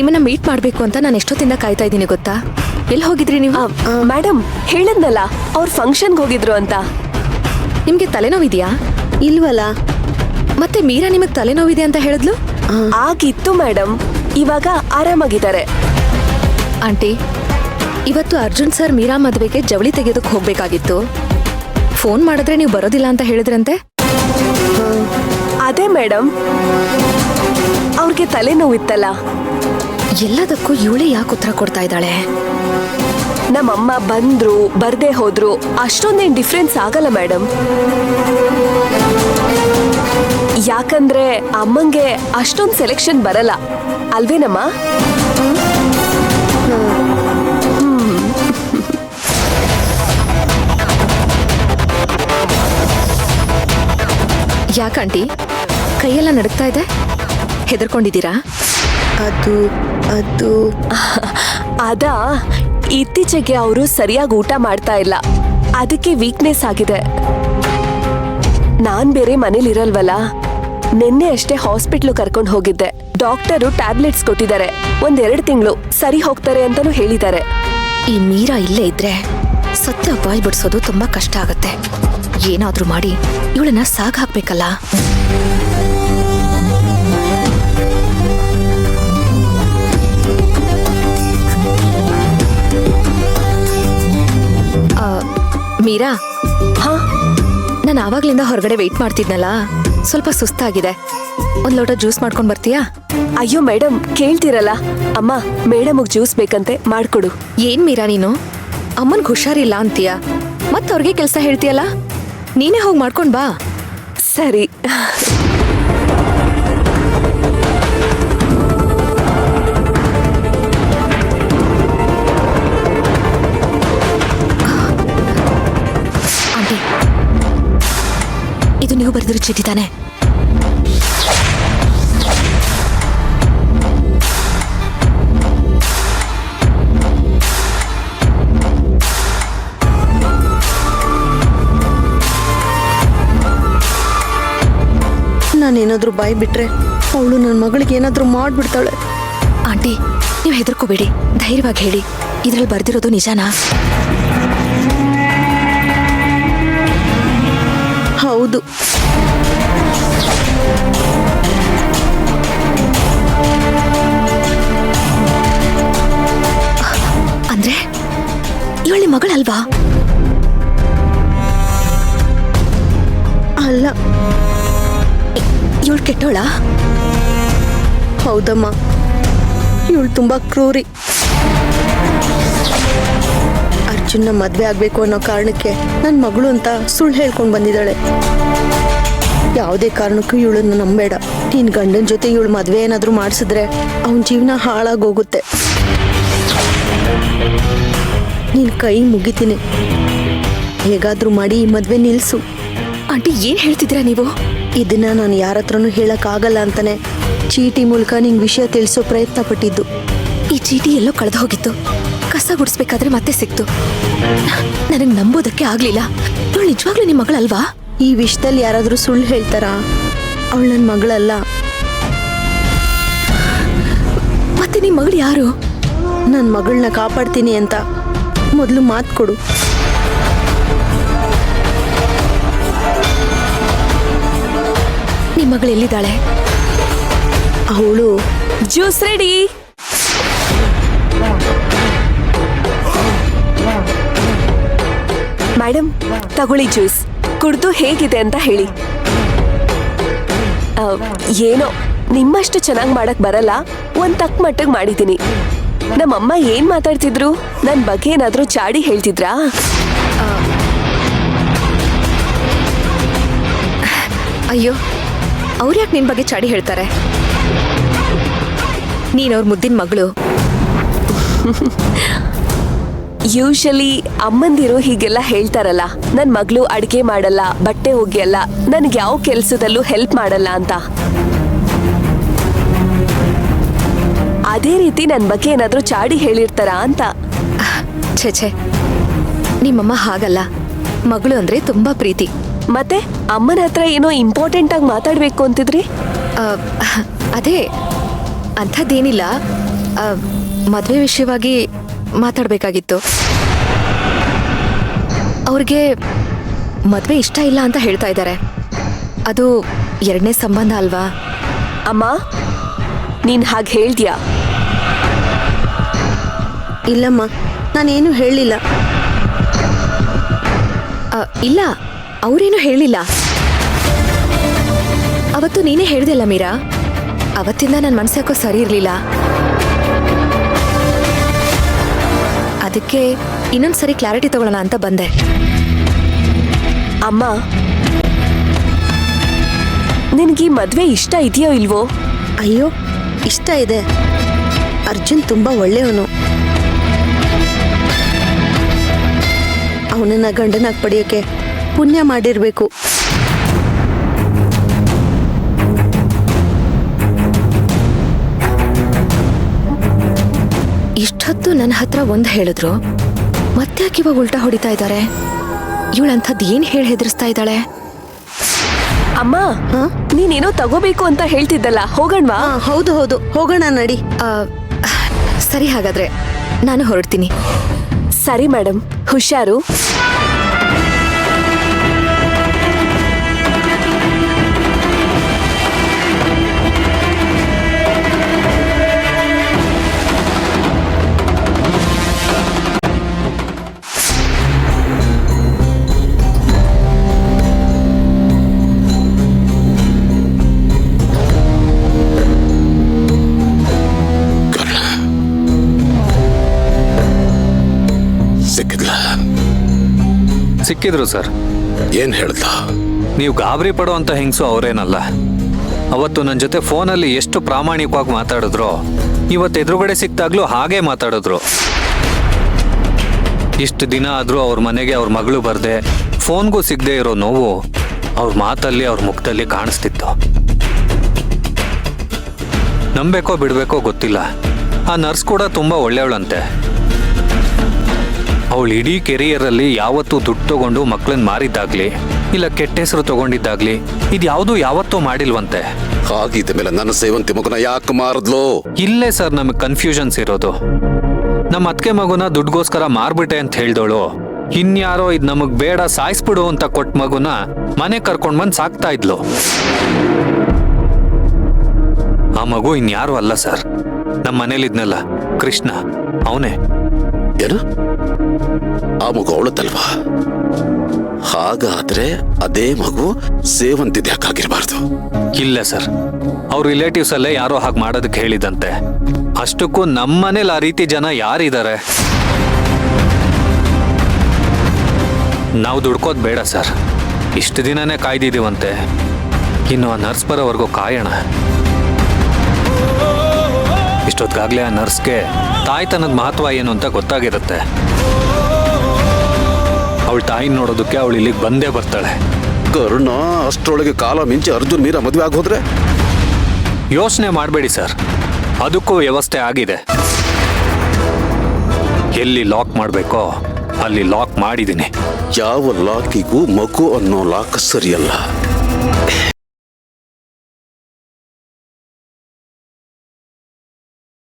ನಿಮ್ಮನ್ನ ಮೀಟ್ ಮಾಡ್ಬೇಕು ಅಂತ ನಾನು ಎಷ್ಟೊತ್ತಿಂದ ಕಾಯ್ತಾ ಇದ್ದೀನಿ ಗೊತ್ತಾ? ಎಲ್ಲಿ ಹೋಗಿದ್ರಿ ನೀವು? ಮೇಡಮ್ ಹೇಳಿದ್ನಲ್ಲ ಅವ್ರ ಫಂಕ್ಷನ್ಗೆ ಹೋಗಿದ್ರು ಅಂತ. ನಿಮ್ಗೆ ತಲೆನೋವಿದ್ಯಾ? ಇಲ್ವಲ್ಲ. ಮತ್ತೆ ಮೀರಾ ನಿಮಗ್ ತಲೆನೋವಿದೆ ಅಂತ ಹೇಳಿದ್ಲು? ಆಗಿತ್ತು ಮೇಡಮ್, ಇವಾಗ ಆರಾಮಾಗಿದ್ದಾರೆ. ಆಂಟಿ, ಇವತ್ತು ಅರ್ಜುನ್ ಸರ್ ಮೀರಾ ಮದುವೆಗೆ ಜವಳಿ ತೆಗೆಯೋದಕ್ಕೆ ಹೋಗ್ಬೇಕಾಗಿತ್ತು. ಫೋನ್ ಮಾಡಿದ್ರೆ ನೀವು ಬರೋದಿಲ್ಲ ಅಂತ ಹೇಳಿದ್ರಂತೆ. ಅದೇ ಮೇಡಮ್, ಅವ್ರಿಗೆ ತಲೆನೋವಿತ್ತಲ್ಲ. ಎಲ್ಲದಕ್ಕೂ ಇವಳೇ ಯಾಕೆ ಉತ್ತರ ಕೊಡ್ತಾ ಇದ್ದಾಳೆ? ನಮ್ಮಮ್ಮ ಬಂದ್ರು ಬರ್ದೇ ಹೋದ್ರು ಅಷ್ಟೊಂದೇನ್ ಡಿಫ್ರೆನ್ಸ್ ಆಗಲ್ಲ ಮೇಡಮ್. ಯಾಕಂದ್ರೆ ಅಮ್ಮಂಗೆ ಅಷ್ಟೊಂದ್ ಸೆಲೆಕ್ಷನ್ ಬರಲ್ಲ ಅಲ್ವೇನಮ್ಮ? ಯಾಕಂಟಿ ಕೈಯೆಲ್ಲ ನಡುಗ್ತಾ ಇದೆ? ಹೆದರ್ಕೊಂಡಿದ್ದೀರಾ? ಅದು ಅದ ಇತ್ತೀಚೆಗೆ ಅವರು ಸರಿಯಾಗಿ ಊಟ ಮಾಡ್ತಾ ಇಲ್ಲ, ಅದಕ್ಕೆ ವೀಕ್ನೆಸ್ ಆಗಿದೆ. ನಾನ್ ಬೇರೆ ಮನೇಲಿರಲ್ವಲ್ಲ, ನಿನ್ನೆ ಅಷ್ಟೇ ಹಾಸ್ಪಿಟ್ಲು ಕರ್ಕೊಂಡು ಹೋಗಿದ್ದೆ. ಡಾಕ್ಟರು ಟ್ಯಾಬ್ಲೆಟ್ಸ್ ಕೊಟ್ಟಿದ್ದಾರೆ. 1-2 ತಿಂಗಳು ಸರಿ ಹೋಗ್ತಾರೆ ಅಂತಾನು ಹೇಳಿದ್ದಾರೆ. ಈ ಮೀರಾ ಇಲ್ಲೇ ಇದ್ರೆ ಸತ್ಯ ಬಾಯ್ ಬಿಡಿಸೋದು ತುಂಬಾ ಕಷ್ಟ ಆಗತ್ತೆ. ಏನಾದ್ರೂ ಮಾಡಿ ಇವಳನ್ನ ಸಾಗ್ ಹಾಕ್ಬೇಕಲ್ಲ. ಮೀರಾ, ನಾನು ಆವಾಗ್ಲಿಂದ ಹೊರಗಡೆ ವೆಯ್ಟ್ ಮಾಡ್ತಿದ್ನಲ್ಲ, ಸ್ವಲ್ಪ ಸುಸ್ತಾಗಿದೆ. ಒಂದ್ ಲೋಟ ಜ್ಯೂಸ್ ಮಾಡ್ಕೊಂಡ್ ಬರ್ತೀಯಾ? ಅಯ್ಯೋ ಮೇಡಮ್, ಕೇಳ್ತಿರಲ್ಲ. ಅಮ್ಮ, ಮೇಡಮ್ಗೆ ಜ್ಯೂಸ್ ಬೇಕಂತೆ, ಮಾಡ್ಕೊಡು. ಏನ್ ಮೀರಾ ನೀನು ಅಮ್ಮನ್ಗೆ ಹುಷಾರಿಲ್ಲ ಅಂತೀಯ, ಮತ್ ಅವ್ರಿಗೆ ಕೆಲ್ಸ ಹೇಳ್ತೀಯಲ್ಲ? ನೀನೇ ಹೋಗಿ ಮಾಡ್ಕೊಂಡ್ ಬಾ. ಸರಿ. ಆಂಟಿ, ಇದು ನೀವು ಬರೆದಿರೋ ಚೀಟಿ ತಾನೆ? ನಾನೇನಾದ್ರೂ ಬಾಯ್ ಬಿಟ್ರೆ ಅವಳು ನನ್ನ ಮಗಳಿಗೆ ಏನಾದ್ರೂ ಮಾಡ್ಬಿಡ್ತಾಳೆ. ಆಂಟಿ, ನೀವು ಹೆದರ್ಕೋಬೇಡಿ, ಧೈರ್ಯವಾಗಿ ಹೇಳಿ, ಇದ್ರಲ್ಲಿ ಬರ್ದಿರೋದು ನಿಜಾನಾ? ಹೌದು. ಅಂದ್ರೆ ಇವಳಿ ಮಗಳಲ್ವಾ? ಅಲ್ಲ. ಇವಳು ಕೆಟ್ಟೋಳ? ಹೌದಮ್ಮ, ಇವಳು ತುಂಬಾ ಕ್ರೂರಿ. ಅರ್ಜುನ್ನ ಮದ್ವೆ ಆಗ್ಬೇಕು ಅನ್ನೋ ಕಾರಣಕ್ಕೆ ನನ್ನ ಮಗಳು ಅಂತ ಸುಳ್ಳು ಹೇಳ್ಕೊಂಡು ಬಂದಿದ್ದಾಳೆ. ಯಾವುದೇ ಕಾರಣಕ್ಕೂ ಇವಳನ್ನ ನಂಬೇಡ. ನಿನ್ ಗಂಡನ ಜೊತೆ ಇವಳು ಮದ್ವೆ ಏನಾದ್ರೂ ಮಾಡಿಸಿದ್ರೆ ಅವನ ಜೀವನ ಹಾಳಾಗೋಗುತ್ತೆ. ನಿನ್ ಕೈ ಮುಗಿತೀನಿ, ಹೇಗಾದ್ರೂ ಮಾಡಿ ಈ ಮದ್ವೆ ನಿಲ್ಸು. ಆಂಟಿ, ಏನ್ ಹೇಳ್ತಿದ್ದೀರಾ ನೀವು? ಇದನ್ನ ನಾನು ಯಾರ ಹತ್ರನೂ ಹೇಳಕ್ಕಾಗಲ್ಲ ಅಂತಾನೆ ಚೀಟಿ ಮೂಲಕ ನಿಂಗೆ ವಿಷಯ ತಿಳಿಸೋ ಪ್ರಯತ್ನ ಪಟ್ಟಿದ್ದು. ಈ ಚೀಟಿ ಎಲ್ಲೋ ಕಳೆದು ಹೋಗಿತ್ತು, ಕಸ ಗುಡಿಸ್ಬೇಕಾದ್ರೆ ಮತ್ತೆ ಸಿಕ್ತು. ನನಗೆ ನಂಬೋದಕ್ಕೆ ಆಗ್ಲಿಲ್ಲ. ಇವಳು ನಿಜವಾಗ್ಲೂ ನಿಮ್ಮ ಮಗಳಲ್ವಾ? ಈ ವಿಷಯದಲ್ಲಿ ಯಾರಾದ್ರೂ ಸುಳ್ಳು ಹೇಳ್ತಾರಾ? ಅವಳು ನನ್ನ ಮಗಳಲ್ಲ. ಮತ್ತೆ ನಿಮ್ಮ ಮಗಳು ಯಾರು? ನನ್ನ ಮಗಳನ್ನ ಕಾಪಾಡ್ತೀನಿ ಅಂತ ಮೊದಲು ಮಾತು ಕೊಡು. ನಿಮ್ಮ ಮಗಳು ಎಲ್ಲಿದ್ದಾಳೆ? ಅವಳು ಜ್ಯೂಸ್ ರೆಡಿ. ಮೇಡಮ್, ತಗೊಳ್ಳಿ ಜ್ಯೂಸ್. ಕುಡ್ದು ಹೇಗಿದೆ ಅಂತ ಹೇಳಿ. ಏನೋ ನಿಮ್ಮಷ್ಟು ಚೆನ್ನಾಗಿ ಮಾಡಕ್ ಬರಲ್ಲ, ಒಂದ್ ತಕ್ಕ ಮಟ್ಟಿಗೆ ಮಾಡಿದ್ದೀನಿ. ನಮ್ಮಮ್ಮ ಏನ್ ಮಾತಾಡ್ತಿದ್ರು? ನನ್ ಬಗ್ಗೆ ಏನಾದ್ರೂ ಚಾಡಿ ಹೇಳ್ತಿದ್ರಾ? ಅಯ್ಯೋ, ಅವ್ರು ಯಾಕೆ ನಿನ್ ಬಗ್ಗೆ ಚಾಡಿ ಹೇಳ್ತಾರೆ? ನೀನವ್ರ ಮುದ್ದಿನ ಮಗಳು. ಯೂಶಲಿ ಅಮ್ಮಂದಿರು ಹೀಗೆಲ್ಲ ಹೇಳ್ತಾರಲ್ಲ, ನನ್ ಮಗಳು ಅಡಿಗೆ ಮಾಡಲ್ಲ, ಬಟ್ಟೆ ಒಗೆಯಲ್ಲ, ನನ್ಗೆ ಯಾವ ಕೆಲ್ಸದಲ್ಲೂ ಹೆಲ್ಪ್ ಮಾಡಲ್ಲ ಅಂತ. ಅದೇ ರೀತಿ ನನ್ ಬಗ್ಗೆ ಏನಾದ್ರೂ ಚಾಡಿ ಹೇಳಿರ್ತಾರ ಅಂತ. ಛೇ, ನಿಮ್ಮಮ್ಮ ಹಾಗಲ್ಲ. ಮಗಳು ಅಂದ್ರೆ ತುಂಬಾ ಪ್ರೀತಿ. ಮತ್ತೆ ಅಮ್ಮನ ಹತ್ರ ಏನೋ ಇಂಪಾರ್ಟೆಂಟ್ ಆಗಿ ಮಾತಾಡ್ಬೇಕು ಅಂತಿದ್ರಿ? ಅದೇ ಅಂಥದ್ದೇನಿಲ್ಲ. ಮದುವೆ ವಿಷಯವಾಗಿ ಮಾತಾಡಬೇಕಾಗಿತ್ತು. ಅವ್ರಿಗೆ ಮದುವೆ ಇಷ್ಟ ಇಲ್ಲ ಅಂತ ಹೇಳ್ತಾ ಇದ್ದಾರೆ. ಅದು ಎರಡನೇ ಸಂಬಂಧ ಅಲ್ವಾ? ಅಮ್ಮ, ನೀನ್ ಹಾಗೆ ಹೇಳ್ದ್ಯಾ? ಇಲ್ಲಮ್ಮ, ನಾನೇನು ಹೇಳಿಲ್ಲ. ಇಲ್ಲ, ಅವರೇನು ಹೇಳಿಲ್ಲ. ಅವತ್ತು ನೀನೇ ಹೇಳ್ದಲ್ಲ ಮೀರಾ, ಅವತ್ತಿಂದ ನನ್ನ ಮನಸ್ಸು ಯಾಕೋ ಸರಿ ಇರಲಿಲ್ಲ. ಅದಕ್ಕೆ ಇನ್ನೊಂದ್ಸರಿ ಕ್ಲಾರಿಟಿ ತಗೊಳ್ಳೋಣ ಅಂತ ಬಂದೆ. ಅಮ್ಮ, ನಿನ್ಗೆ ಮದ್ವೆ ಇಷ್ಟ ಇದೆಯೋ ಇಲ್ವೋ? ಅಯ್ಯೋ, ಇಷ್ಟ ಇದೆ. ಅರ್ಜುನ್ ತುಂಬಾ ಒಳ್ಳೆಯವನು. ಅವನನ್ನ ಗಂಡನಾಗಿ ಪಡೆಯೋಕೆ ಪುಣ್ಯ ಮಾಡಿರ್ಬೇಕು. ಇಷ್ಟೊತ್ತು ನನ್ನ ಹತ್ರ ಒಂದು ಹೇಳಿದ್ರು, ಮತ್ತೆ ಯಾಕೆ ಇವಾಗ ಉಲ್ಟಾ ಹೊಡಿತಾ ಇದ್ದಾರೆ? ಇವಳಂಥದ್ದು ಏನ್ ಹೇಳಿ ಹೆದರ್ಸ್ತಾ ಇದ್ದಾಳೆ? ಅಮ್ಮ, ನೀನೇನೋ ತಗೋಬೇಕು ಅಂತ ಹೇಳ್ತಿದ್ದಲ್ಲ, ಹೋಗಣ್ವಾ? ಹೌದು ಹೌದು, ಹೋಗೋಣ ನಡಿ. ಸರಿ, ಹಾಗಾದ್ರೆ ನಾನು ಹೊರಡ್ತೀನಿ. ಸರಿ ಮೇಡಮ್, ಹುಷಾರು. ಸಿಕ್ಕಿದ್ರು ಸರ್. ಏನ್ ಹೇಳ್ದ? ನೀವು ಗಾಬರಿ ಪಡೋ ಅಂತ ಹೆಂಗಸು ಅವರೇನಲ್ಲ. ಅವತ್ತು ನನ್ನ ಜೊತೆ ಫೋನಲ್ಲಿ ಎಷ್ಟು ಪ್ರಾಮಾಣಿಕವಾಗಿ ಮಾತಾಡಿದ್ರು, ಇವತ್ತು ಎದುರುಗಡೆ ಸಿಕ್ತಾಗ್ಲೂ ಹಾಗೇ ಮಾತಾಡಿದ್ರು. ಇಷ್ಟು ದಿನ ಆದ್ರೂ ಅವ್ರ ಮನೆಗೆ ಅವ್ರ ಮಗಳು ಬರ್ದೆ, ಫೋನ್ಗೂ ಸಿಗದೆ ಇರೋ ನೋವು ಅವ್ರ ಮಾತಲ್ಲಿ ಅವ್ರ ಮುಖದಲ್ಲಿ ಕಾಣಿಸ್ತಿತ್ತು. ನಂಬೇಕೋ ಬಿಡ್ಬೇಕೋ ಗೊತ್ತಿಲ್ಲ, ಆ ನರ್ಸ್ ಕೂಡ ತುಂಬಾ ಒಳ್ಳೆಯವಳಂತೆ. ಅವಳು ಇಡೀ ಕೆರಿಯರಲ್ಲಿ ಯಾವತ್ತೂ ದುಡ್ಡು ತಗೊಂಡು ಮಕ್ಕಳನ್ನ ಮಾರಿದ್ದಾಗ್ಲಿ, ಇಲ್ಲ ಕೆಟ್ಟ ಹೆಸರು ತಗೊಂಡಿದ್ದಾಗ್ಲಿ, ಇದ್ಯಾವುದೂ ಯಾವತ್ತೂ ಮಾಡಿಲ್ವಂತೆ. ಹಾಗಿದ್ದ ಮೇಲೆ ನನ್ನ ಸೇವಂತಿ ಮಗುನ ಯಾಕೆ ಮಾರಿದ್ಲು? ಇಲ್ಲೇ ಸರ್ ನಮಗೆ ಕನ್ಫ್ಯೂಷನ್ಸ್ ಇರೋದು. ನಮ್ಮ ಅತ್ತಿಗೆ ಮಗುನ ದುಡ್ಗೋಸ್ಕರ ಮಾರ್ಬಿಟ್ಟೆ ಅಂತ ಹೇಳ್ದೋಳು, ಇನ್ಯಾರೋ ಇದು ನಮಗ್ ಬೇಡ ಸಾಯಿಸ್ಬಿಡು ಅಂತ ಕೊಟ್ಟ ಮಗುನ ಮನೆ ಕರ್ಕೊಂಡ್ ಬಂದು ಸಾಕ್ತಾ ಇದ್ಲು. ಆ ಮಗು ಇನ್ಯಾರು ಅಲ್ಲ ಸರ್, ನಮ್ಮ ಮನೇಲಿದ್ನಲ್ಲ ಕೃಷ್ಣ, ಅವನೇ. ಏನು? ಆ ಮಗು ಅವಳತ್ತಲ್ವಾ? ಹಾಗಾದ್ರೆ ಅದೇ ಮಗು ಸೇವಂತಿದ್ ಯಾಕಾಗಿರ್ಬಾರ್ದು? ಇಲ್ಲ ಸರ್, ಅವ್ರ ರಿಲೇಟಿವ್ಸ್ ಅಲ್ಲೇ ಯಾರೋ ಹಾಗೆ ಮಾಡೋದಕ್ಕೆ ಹೇಳಿದಂತೆ. ಅಷ್ಟಕ್ಕೂ ನಮ್ಮ ಮನೇಲಿ ಆ ರೀತಿ ಜನ ಯಾರಿದ್ದಾರೆ? ನಾವು ದುಡ್ಕೋದ್ ಬೇಡ ಸರ್, ಇಷ್ಟು ದಿನನೇ ಕಾಯ್ದಿದ್ದೀವಂತೆ, ಇನ್ನು ಆ ನರ್ಸ್ ಬರೋವರೆಗೂ ಕಾಯೋಣ. ಇಷ್ಟೊತ್ತಿಗಾಗ್ಲೇ ಆ ನರ್ಸ್ಗೆ ತಾಯ್ತನದ ಮಹತ್ವ ಏನು ಅಂತ ಗೊತ್ತಾಗಿರುತ್ತೆ. ಅವಳ ತಾಯಿನ ನೋಡೋದಕ್ಕೆ ಅವಳು ಇಲ್ಲಿಗೆ ಬಂದೇ ಬರ್ತಾಳೆ. ಕರ್ಣ, ಅಷ್ಟರೊಳಗೆ ಕಾಲ ಮಿಂಚಿ ಅರ್ಜುನ್ ಮೀರಾ ಮದುವೆ ಆಗೋದ್ರೆ? ಯೋಚನೆ ಮಾಡಬೇಡಿ ಸರ್, ಅದಕ್ಕೂ ವ್ಯವಸ್ಥೆ ಆಗಿದೆ. ಎಲ್ಲಿ ಲಾಕ್ ಮಾಡಬೇಕೋ ಅಲ್ಲಿ ಲಾಕ್ ಮಾಡಿದ್ದೀನಿ. ಯಾವ ಲಾಕಿಗೂ ಮಗು ಅನ್ನೋ ಲಾಕ್ ಸರಿಯಲ್ಲ.